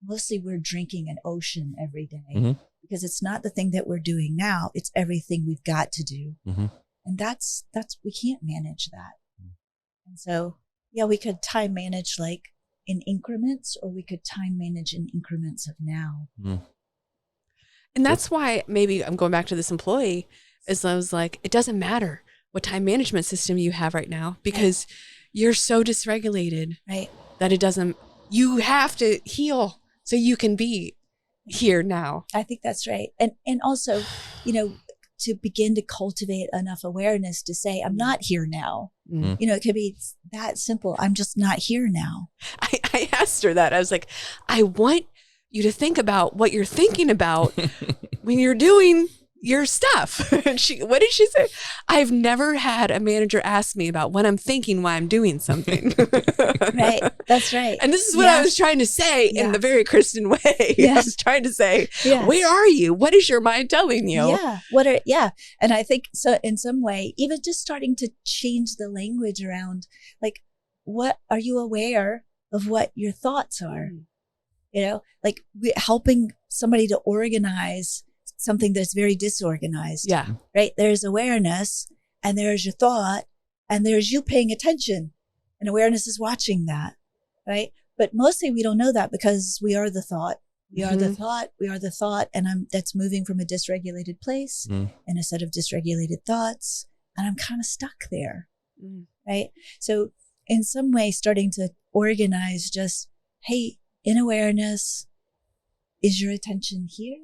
Mostly we're drinking an ocean every day because it's not the thing that we're doing now. It's everything we've got to do. And that's, we can't manage that. And so, yeah, we could time manage like in increments, or we could time manage in increments of now. And that's why maybe I'm going back to this employee, is I was like, it doesn't matter what time management system you have right now, because you're so dysregulated, right? That it doesn't, you have to heal so you can be here now. I think that's right. And also, you know, to begin to cultivate enough awareness to say, I'm not here now. You know, it could be that simple. I'm just not here now. I asked her that. I was like, I want you to think about what you're thinking about when you're doing your stuff. And what did she say? I've never had a manager ask me about what I'm thinking while I'm doing something. Right. That's right. And this is what I was trying to say in the very Kristin way. I was trying to say, where are you? What is your mind telling you? And I think so in some way, even just starting to change the language around, like, what are you aware of what your thoughts are? You know, like helping somebody to organize something that's very disorganized. Yeah. Right. There's awareness, and there's your thought, and there's you paying attention, and awareness is watching that. Right. But mostly we don't know that because we are the thought. We are the thought. We are the thought. And that's moving from a dysregulated place and a set of dysregulated thoughts. And I'm kind of stuck there. Right. So in some way, starting to organize just, hey, in awareness, is your attention here?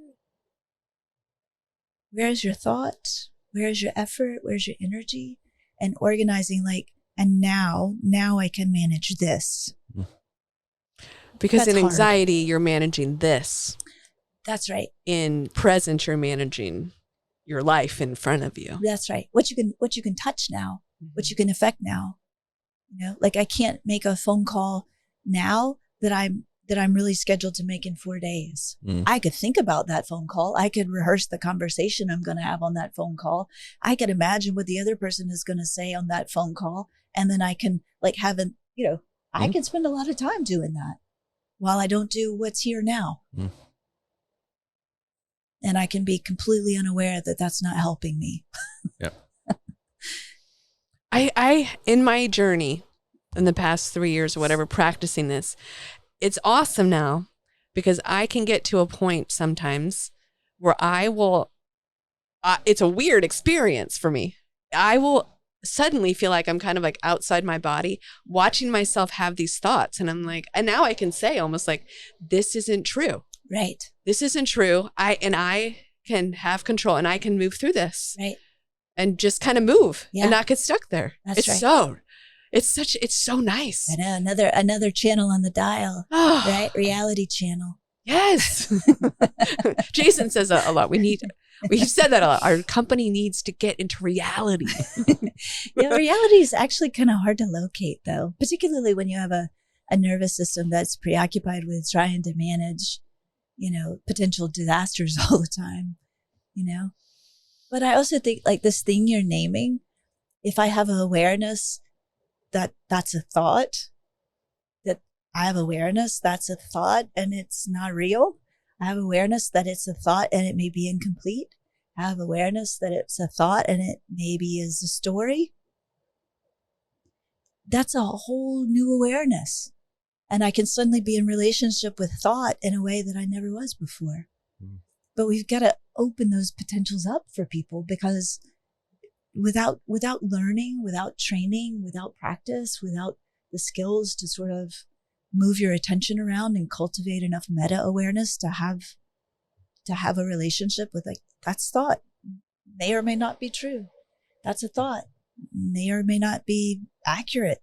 Where's your thought? Where's your effort? Where's your energy? And organizing like, and now I can manage this. Because that's in anxiety, you're managing this. That's right. In present, you're managing your life in front of you. That's right. What you can touch now, what you can affect now. You know, like I can't make a phone call now that I'm really scheduled to make in 4 days. I could think about that phone call. I could rehearse the conversation I'm going to have on that phone call. I could imagine what the other person is going to say on that phone call. And then I can like have I can spend a lot of time doing that while I don't do what's here now. And I can be completely unaware that that's not helping me. I in my journey in the past 3 years or whatever, practicing this, it's awesome now because I can get to a point sometimes where I will, it's a weird experience for me. I will suddenly feel like I'm kind of like outside my body watching myself have these thoughts. And I'm like, and now I can say almost like, this isn't true. Right. This isn't true. I can have control and I can move through this. Right. And just kind of move and not get stuck there. That's right. It's so nice. I know, another channel on the dial, right? Reality channel. Yes. Jason says a lot. We've said that a lot. Our company needs to get into reality. Reality is actually kind of hard to locate though, particularly when you have a nervous system that's preoccupied with trying to manage, potential disasters all the time, But I also think like this thing you're naming, if I have an awareness that that's a thought, that I have awareness that's a thought and it's not real. I have awareness that it's a thought and it may be incomplete. I have awareness that it's a thought and it maybe is a story. That's a whole new awareness. And I can suddenly be in relationship with thought in a way that I never was before. But we've got to open those potentials up for people because without learning, without training, without practice, without the skills to sort of move your attention around and cultivate enough meta awareness to have a relationship with like, that's thought, may or may not be true. That's a thought, may or may not be accurate,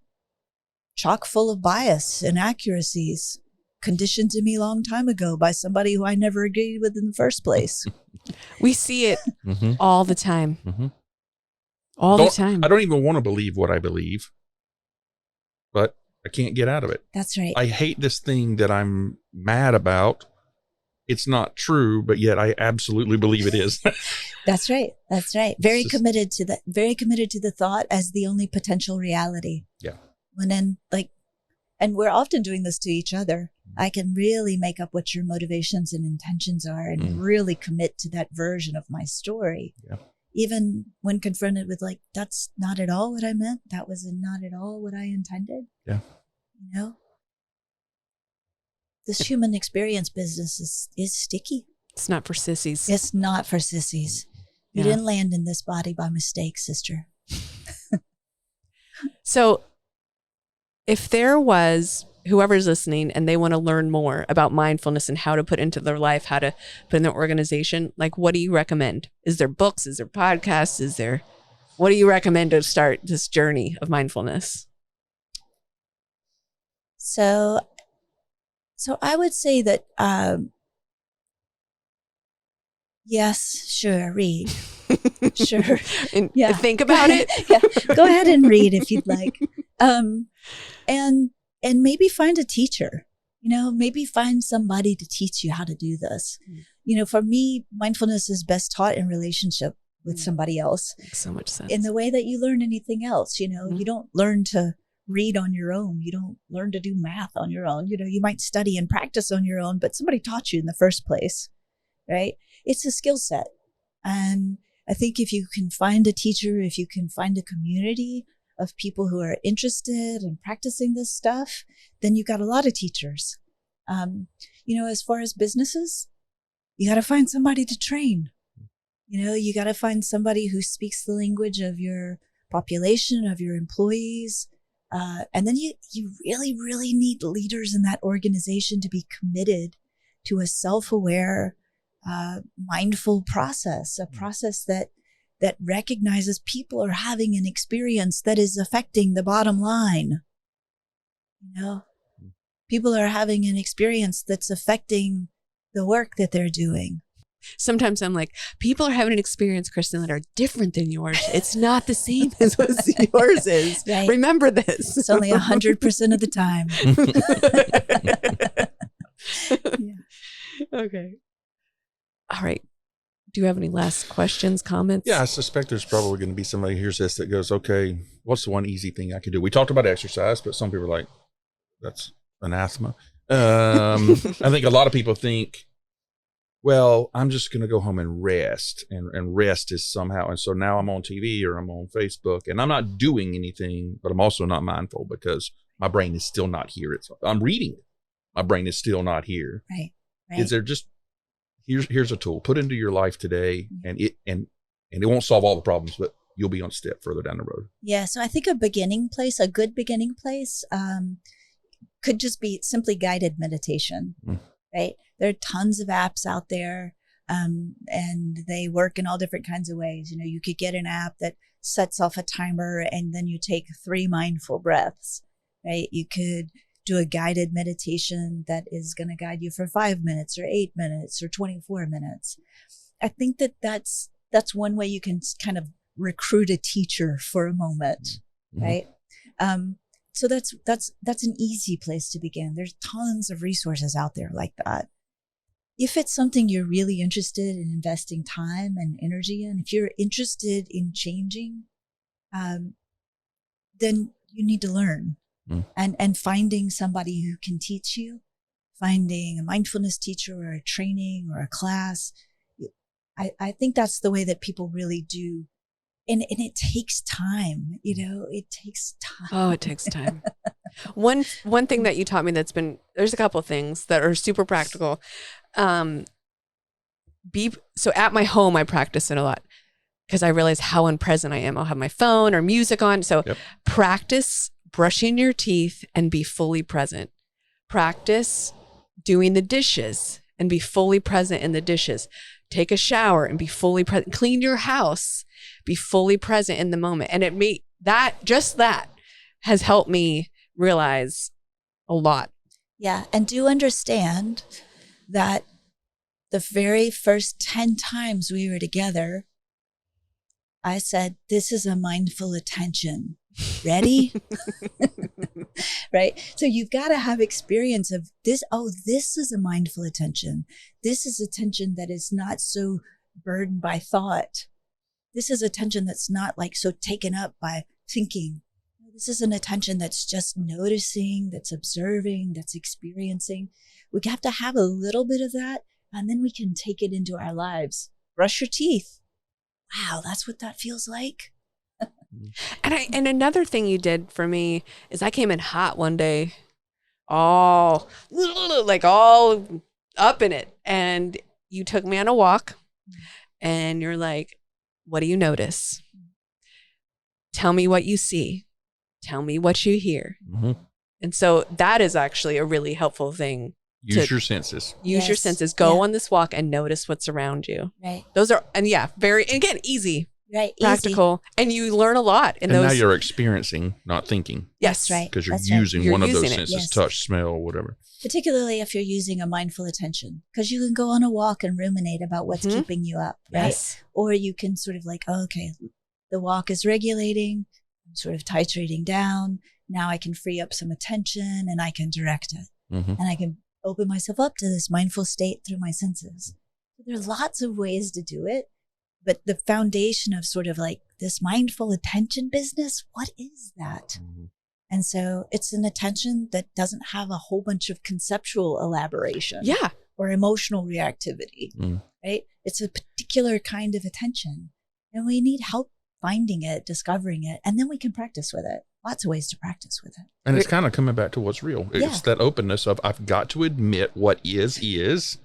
chock full of bias, inaccuracies, conditioned to me a long time ago by somebody who I never agreed with in the first place. We see it all the time. All the time. I don't even want to believe what I believe, but I can't get out of it. That's right. I hate this thing that I'm mad about. It's not true, but yet I absolutely believe it is. That's right. That's right. Very committed to the thought as the only potential reality. Yeah. And then and we're often doing this to each other. I can really make up what your motivations and intentions are and really commit to that version of my story. Yeah. even when confronted with like, that's not at all what I meant. That was not at all what I intended. Yeah. You know, this human experience business is sticky. It's not for sissies. It's not for sissies. You didn't land in this body by mistake, sister. So if there was whoever's listening and they want to learn more about mindfulness and how to put into their life, how to put in their organization, like what do you recommend? Is there books? Is there podcasts? What do you recommend to start this journey of mindfulness? So I would say that, yes, sure, read. Sure. And think about it. Go ahead and read if you'd like. And maybe find a teacher, maybe find somebody to teach you how to do this. For me, mindfulness is best taught in relationship with somebody else. Makes so much sense. In the way that you learn anything else, you don't learn to read on your own. You don't learn to do math on your own. You might study and practice on your own, but somebody taught you in the first place, right? It's a skill set. And I think if you can find a teacher, if you can find a community of people who are interested in practicing this stuff, then you got a lot of teachers. As far as businesses, you got to find somebody to train. You got to find somebody who speaks the language of your population, of your employees. And then you really, really need leaders in that organization to be committed to a self-aware, mindful process, a process that recognizes people are having an experience that is affecting the bottom line. People are having an experience that's affecting the work that they're doing. Sometimes I'm like, people are having an experience, Kristin, that are different than yours. It's not the same as what yours is. Right. Remember this. It's only 100% of the time. Okay. All right. Do you have any last questions, comments? Yeah, I suspect there's probably going to be somebody who hears this that goes, okay, what's the one easy thing I could do? We talked about exercise, but some people are like, that's anathema. I think a lot of people think, well, I'm just going to go home and rest, and rest is somehow. And so now I'm on TV or I'm on Facebook and I'm not doing anything, but I'm also not mindful because my brain is still not here. I'm reading it. My brain is still not here. Right. Is there just, here's a tool, put into your life today, and it won't solve all the problems, but you'll be on a step further down the road. Yeah. So I think a good beginning place, could just be simply guided meditation, right? There are tons of apps out there, and they work in all different kinds of ways. You could get an app that sets off a timer and then you take 3 mindful breaths, right? You could do a guided meditation that is going to guide you for 5 minutes or 8 minutes or 24 minutes. I think that's one way you can kind of recruit a teacher for a moment, right? So that's an easy place to begin. There's tons of resources out there like that. If it's something you're really interested in investing time and energy in, if you're interested in changing, then you need to learn. And finding somebody who can teach you, finding a mindfulness teacher or a training or a class. I think that's the way that people really do. And it takes time, it takes time. Oh, it takes time. One thing that you taught me there's a couple of things that are super practical. So at my home, I practice it a lot because I realize how unpresent I am. I'll have my phone or music on. So practice brushing your teeth and be fully present. Practice doing the dishes and be fully present in the dishes. Take a shower and be fully present. Clean your house, be fully present in the moment. And that has helped me realize a lot. Yeah. And do understand that the very first 10 times we were together, I said, this is a mindful attention. Ready? Right? So you've got to have experience of this. Oh, this is a mindful attention. This is attention that is not so burdened by thought. This is attention that's not like so taken up by thinking. This is an attention that's just noticing, that's observing, that's experiencing. We have to have a little bit of that, and then we can take it into our lives. Brush your teeth. wow, that's what that feels like. And another thing you did for me is I came in hot one day, all up in it. And you took me on a walk and you're like, what do you notice? Tell me what you see. Tell me what you hear. Mm-hmm. And so that is actually a really helpful thing. Use your senses. Use your senses. Go on this walk and notice what's around you. Right. Those are, and again, easy. Right. Practical. Easy. And you learn a lot in and those. Now you're experiencing, not thinking. Yes. That's right. Because you're That's using right. one of those using it. senses, touch, smell, whatever. Particularly if you're using a mindful attention, because you can go on a walk and ruminate about what's keeping you up, right? Yes. Or you can sort of like, oh, okay, the walk is regulating, I'm sort of titrating down. Now I can free up some attention and I can direct it. Mm-hmm. And I can open myself up to this mindful state through my senses. There are lots of ways to do it, but the foundation of sort of like this mindful attention business, what is that? Mm-hmm. And so it's an attention that doesn't have a whole bunch of conceptual elaboration or emotional reactivity, right? It's a particular kind of attention and we need help finding it, discovering it, and then we can practice with it. Lots of ways to practice with it. And it's kind of coming back to what's real. It's that openness of I've got to admit what is.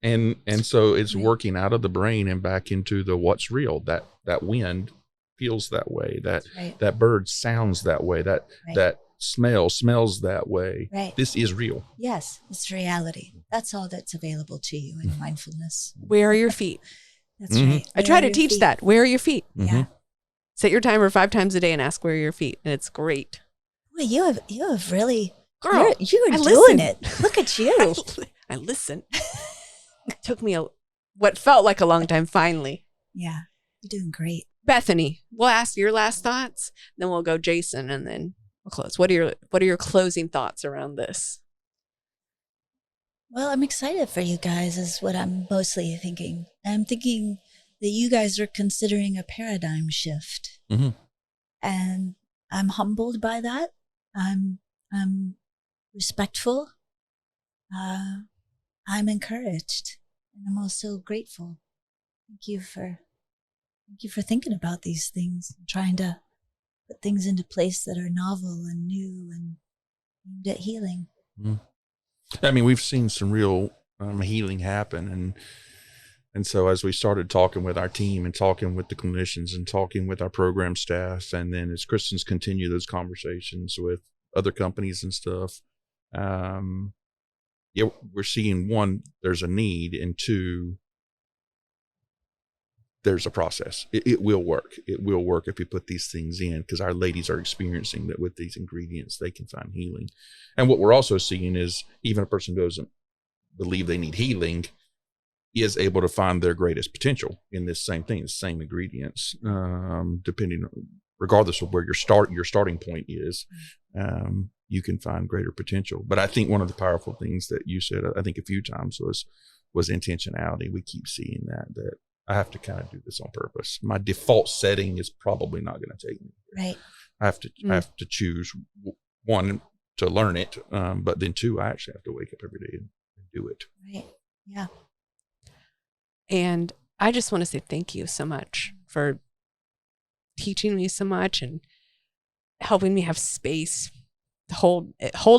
And so it's working out of the brain and back into the what's real. That wind feels that way. That bird sounds that way. That smell smells that way. Right. This is real. Yes, it's reality. That's all that's available to you in mindfulness. Where are your feet? That's right. I try to teach that. Where are your feet? Yeah. Set your timer 5 times a day and ask where are your feet. And it's great. Boy, you have really, girl, you are listen. doing it. Look at you. I listen. It took me what felt like a long time finally. Yeah, you're doing great. Bethany, we'll ask your last thoughts, then we'll go Jason, and then we'll close. What are your closing thoughts around this? Well, I'm excited for you guys is what I'm mostly thinking. I'm thinking that you guys are considering a paradigm shift. Mm-hmm. And I'm humbled by that. I'm respectful. I'm encouraged. And I'm also grateful. Thank you for thinking about these things and trying to put things into place that are novel and new and aimed at healing. Mm-hmm. I mean, we've seen some real healing happen. And so as we started talking with our team and talking with the clinicians and talking with our program staff, and then as Kristin's continue those conversations with other companies and stuff, we're seeing, one, there's a need, and two, there's a process. It will work. It will work if we put these things in, because our ladies are experiencing that with these ingredients, they can find healing. And what we're also seeing is even a person who doesn't believe they need healing is able to find their greatest potential in this same thing, the same ingredients, regardless of where your starting point is, you can find greater potential. But I think one of the powerful things that you said, I think a few times, was intentionality. We keep seeing that I have to kind of do this on purpose. My default setting is probably not going to take me. Right. I have to choose, one, to learn it, but then two, I actually have to wake up every day and do it. Right. Yeah. And I just want to say thank you so much for teaching me so much and helping me have space to hold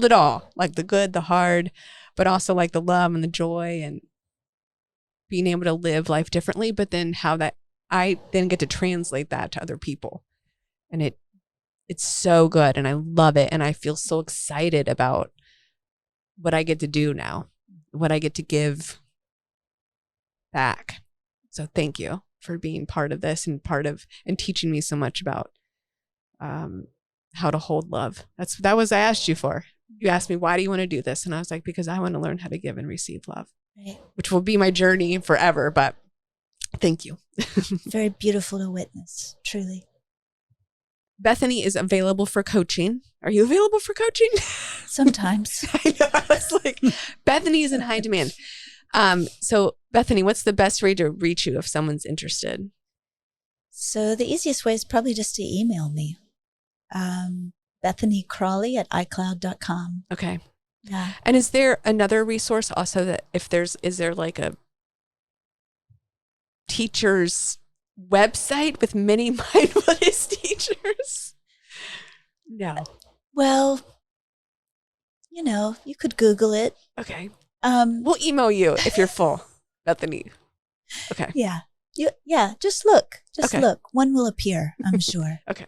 it all, like the good, the hard, but also like the love and the joy and being able to live life differently, but then how that I then get to translate that to other people. And it's so good. And I love it. And I feel so excited about what I get to do now, what I get to give back. So thank you for being part of this and teaching me so much about how to hold love. That was I asked you for. You asked me, why do you want to do this? And I was like, because I want to learn how to give and receive love, right, which will be my journey forever. But thank you. Very beautiful to witness, truly. Bethany is available for coaching. Are you available for coaching? Sometimes. I know. I was like, Bethany is in high demand. So Bethany, what's the best way to reach you if someone's interested? So the easiest way is probably just to email me. Bethany Crawley at iCloud.com. Okay. Yeah. And is there another resource also that is there like a teacher's website with many mindfulness teachers? No. Well, you could Google it. Okay. We'll email you if you're full, Bethany. Okay. Yeah. Just look. Okay. Look. One will appear, I'm sure. Okay.